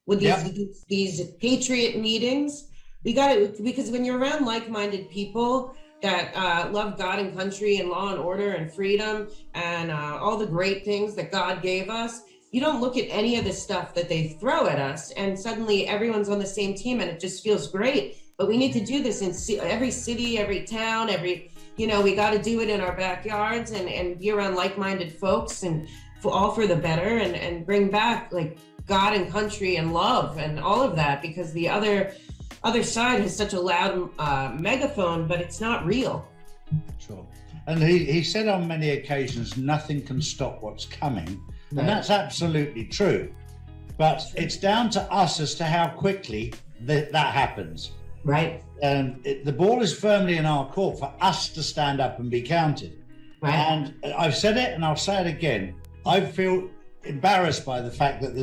with Yep. these patriot meetings. We got it because when you're around like-minded people that love God and country and law and order and freedom and all the great things that God gave us, you don't look at any of the stuff that they throw at us, and suddenly everyone's on the same team, and it just feels great. But we need to do this in every city, every town, we got to do it in our backyards and be around like-minded folks and all for the better and bring back like God and country and love and all of that, because the other side has such a loud megaphone, but it's not real. Sure. And he said on many occasions, nothing can stop what's coming. Right. And that's absolutely true. But it's down to us as to how quickly that happens. Right. The ball is firmly in our court for us to stand up and be counted. Right. And I've said it and I'll say it again. I feel embarrassed by the fact that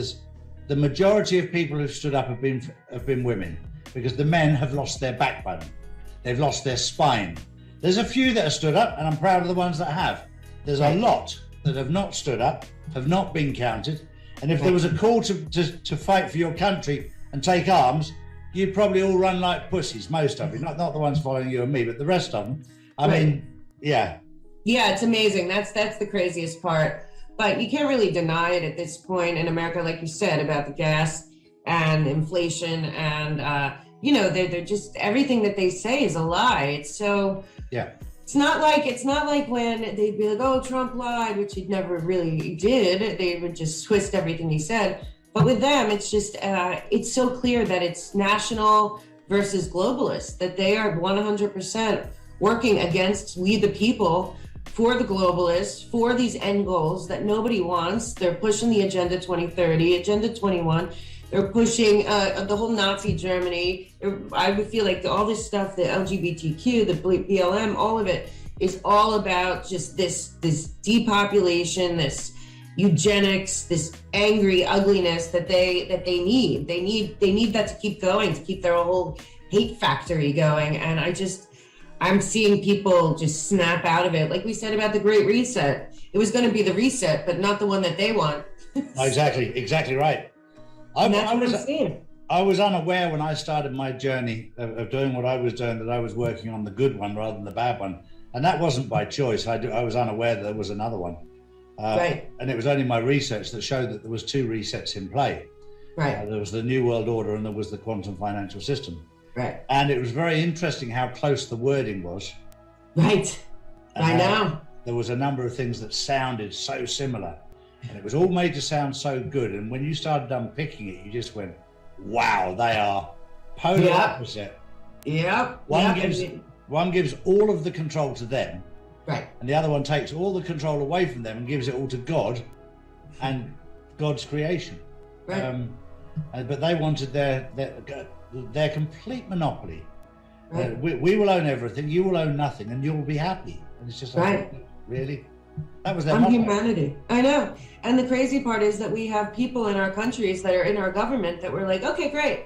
the majority of people who've stood up have been women, because the men have lost their backbone. They've lost their spine. There's a few that have stood up, and I'm proud of the ones that have. There's a lot that have not stood up, have not been counted. And if there was a call to fight for your country and take arms, you'd probably all run like pussies, most of you. Not the ones following you and me, but the rest of them. I mean, yeah. Yeah, it's amazing. That's the craziest part. But you can't really deny it at this point in America, like you said, about the gas and inflation and, they're just, everything that they say is a lie. It's so, yeah. It's not like when they'd be like, oh, Trump lied, which he never really did. They would just twist everything he said. But with them, it's just, it's so clear that it's national versus globalist, that they are 100% working against we the people, for the globalists, for these end goals that nobody wants. They're pushing the Agenda 2030, Agenda 21. They're pushing the whole Nazi Germany. I would feel like all this stuff, the LGBTQ, the BLM, all of it is all about just this depopulation, this eugenics, this angry ugliness that they need. They need that to keep going, to keep their whole hate factory going. And I'm seeing people just snap out of it. Like we said about the Great Reset. It was going to be the reset, but not the one that they want. Exactly right. I was unaware when I started my journey of doing what I was doing that I was working on the good one rather than the bad one. And that wasn't by choice. I was unaware that there was another one. Right. And it was only my research that showed that there was two resets in play. Right. There was the New World Order and there was the quantum financial system. Right. And it was very interesting how close the wording was. Right. I know. There was a number of things that sounded so similar. And it was all made to sound so good. And when you started unpicking it, you just went, wow, they are polar opposite. Yep. One gives all of the control to them. Right. And the other one takes all the control away from them and gives it all to God and God's creation. Right. But they wanted their complete monopoly. Right. We will own everything, you will own nothing, and you'll be happy. And it's just like, really? That was their motto. Humanity. I know. And the crazy part is that we have people in our countries that are in our government that we're like, okay, great.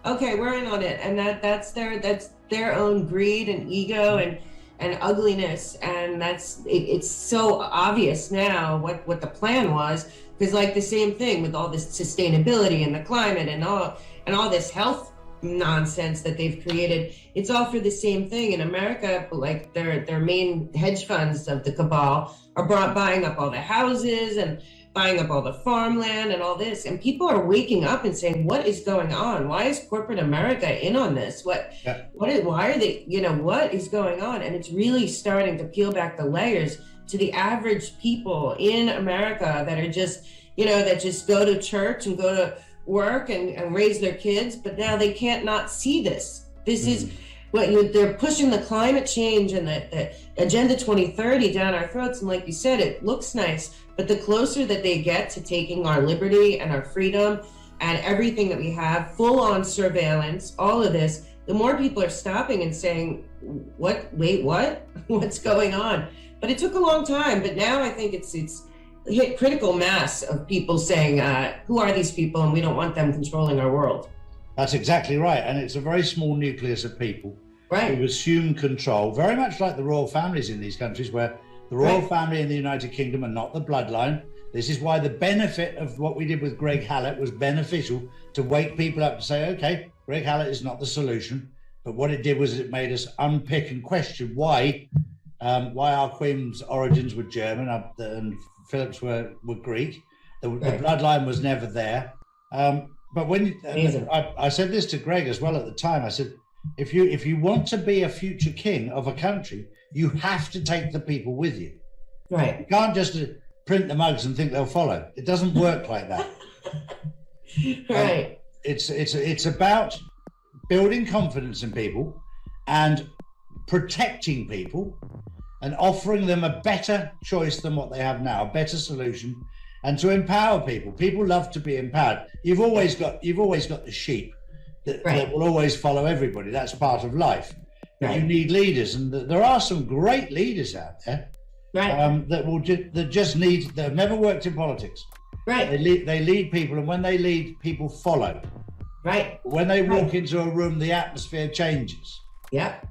Okay, we're in on it. And that's their own greed and ego and ugliness. And it's so obvious now what the plan was, because like the same thing with all this sustainability and the climate and all this health nonsense that they've created, it's all for the same thing in America. But like their main hedge funds of the cabal are buying up all the houses and buying up all the farmland and all this, and people are waking up and saying, what is going on? Why is corporate America in on this? Why are they, what is going on? And it's really starting to peel back the layers to the average people in America that are just, that just go to church and go to work and raise their kids, but now they can't not see this. This is what they're pushing, the climate change and the Agenda 2030 down our throats. And like you said, it looks nice, but the closer that they get to taking our liberty and our freedom and everything that we have, full on surveillance, all of this, the more people are stopping and saying, what? What's going on? But it took a long time, but now I think it's hit critical mass of people saying, who are these people? And we don't want them controlling our world. That's exactly right. And it's a very small nucleus of people who assume control, very much like the royal families in these countries, where the royal family in the United Kingdom are not the bloodline. This is why the benefit of what we did with Greg Hallett was beneficial, to wake people up to say, okay, Greg Hallett is not the solution. But what it did was it made us unpick and question why our Queen's origins were German and Philip's were Greek. The bloodline was never there. But when I said this to Greg as well at the time, I said, if you want to be a future king of a country, you have to take the people with you. Right. You can't just print the mugs and think they'll follow. It doesn't work like that. Right. It's about building confidence in people and protecting people and offering them a better choice than what they have now, a better solution, and to empower people. People love to be empowered. You've always got the sheep that will always follow everybody. That's part of life. But you need leaders, and there are some great leaders out there. Right. That have never worked in politics. Right. They lead people, and when they lead, people follow. Right. When they walk into a room, the atmosphere changes. Yep.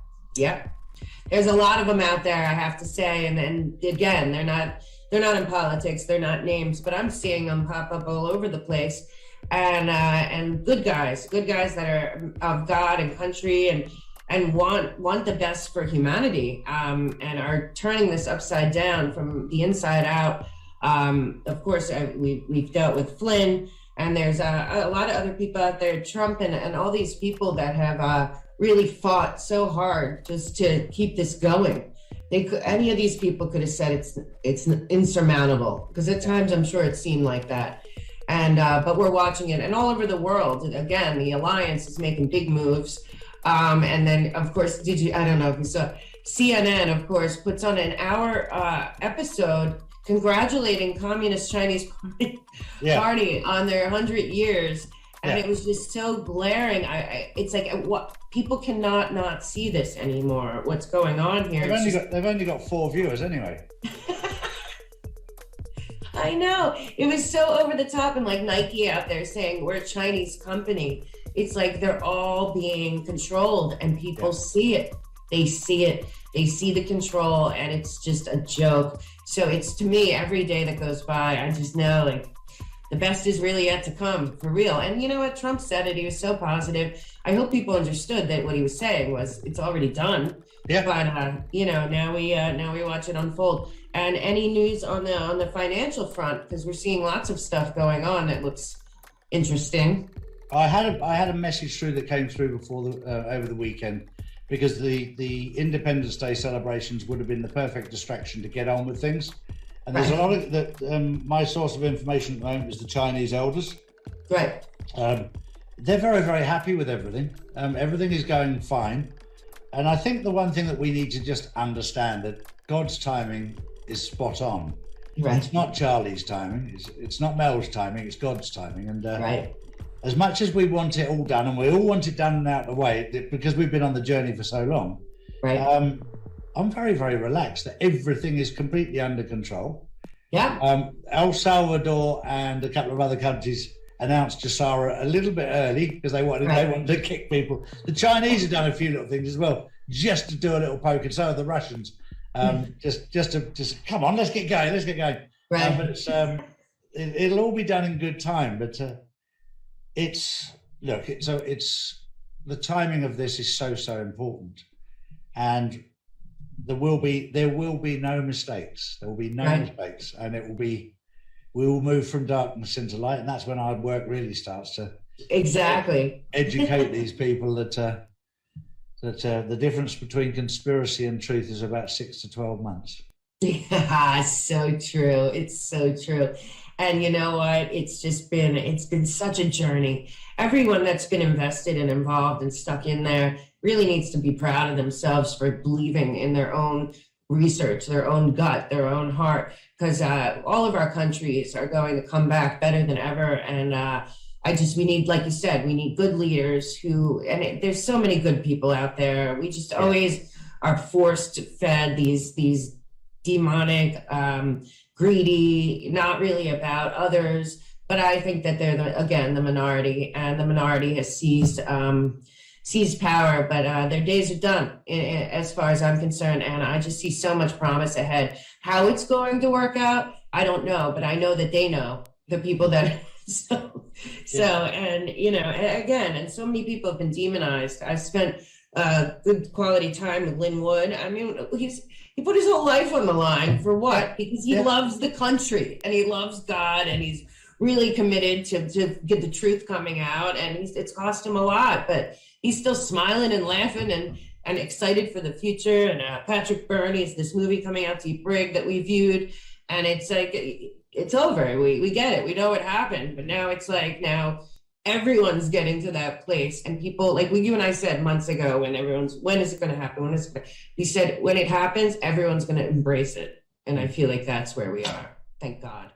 There's a lot of them out there, I have to say, and again, they're not in politics, they're not names, but I'm seeing them pop up all over the place, and good guys that are of God and country and want the best for humanity, and are turning this upside down from the inside out. Of course, we've dealt with Flynn, and there's a lot of other people out there, Trump and all these people that have really fought so hard just to keep this going. Any of these people could have said it's insurmountable, because at times I'm sure it seemed like that. And but we're watching it, and all over the world. Again, the alliance is making big moves. And then, of course, I don't know if you saw, CNN, of course, puts on an hour episode congratulating Communist Chinese Party on their 100 years. And it was just so glaring. It's like, what, people cannot not see this anymore. What's going on here? They've only got 4 viewers anyway. I know. It was so over the top, and like Nike out there saying we're a Chinese company. It's like they're all being controlled, and people see it. They see it. They see the control, and it's just a joke. So it's, to me, every day that goes by, I just know, like, the best is really yet to come, for real. And you know what? Trump said it. He was so positive. I hope people understood that what he was saying was it's already done. Yeah. But you know, now we watch it unfold. And any news on the financial front, because we're seeing lots of stuff going on that looks interesting. I had a message through that came through before over the weekend, because the Independence Day celebrations would have been the perfect distraction to get on with things. And there's a lot of that. My source of information at the moment is the Chinese elders. Right. They're very, very happy with everything. Everything is going fine. And I think the one thing that we need to just understand, that God's timing is spot on. Right. It's not Charlie's timing. It's not Mel's timing. It's God's timing. And right. As much as we want it all done, and we all want it done and out of the way, because we've been on the journey for so long. Right. I'm very, very relaxed that everything is completely under control. Yeah. El Salvador and a couple of other countries announced GCR a little bit early because they wanted to kick people. The Chinese have done a few little things as well, just to do a little poke, and so have the Russians. Just to come on, let's get going. Right. But it's it'll all be done in good time. But it's the timing of this is so important, and there will be no mistakes. There will be no mistakes, and we will move from darkness into light, and that's when our work really starts to educate these people that the difference between conspiracy and truth is about 6 to 12 months. Yeah, so true. It's so true. And you know what? It's been such a journey. Everyone that's been invested and involved and stuck in there really needs to be proud of themselves for believing in their own research, their own gut, their own heart, because all of our countries are going to come back better than ever. And we need, like you said, we need good leaders there's so many good people out there. We just always are fed these demonic, greedy, not really about others. But I think that they're the minority, and the minority has seized power. But their days are done, as far as I'm concerned. And I just see so much promise ahead. How it's going to work out, I don't know, but I know that they know, the people that so and again, and so many people have been demonized. I've spent good quality time with Lynn Wood. I mean, he put his whole life on the line for what? Because he loves the country and he loves God and he's really committed to get the truth coming out, and it's cost him a lot, but he's still smiling and laughing and excited for the future. And Patrick Byrne has this movie coming out, Deep Rig, that we viewed, and it's like, it's over. We get it. We know what happened, but now it's like, now everyone's getting to that place, and people, like you and I said months ago, when is it going to happen? We said, when it happens, everyone's going to embrace it. And I feel like that's where we are. Thank God.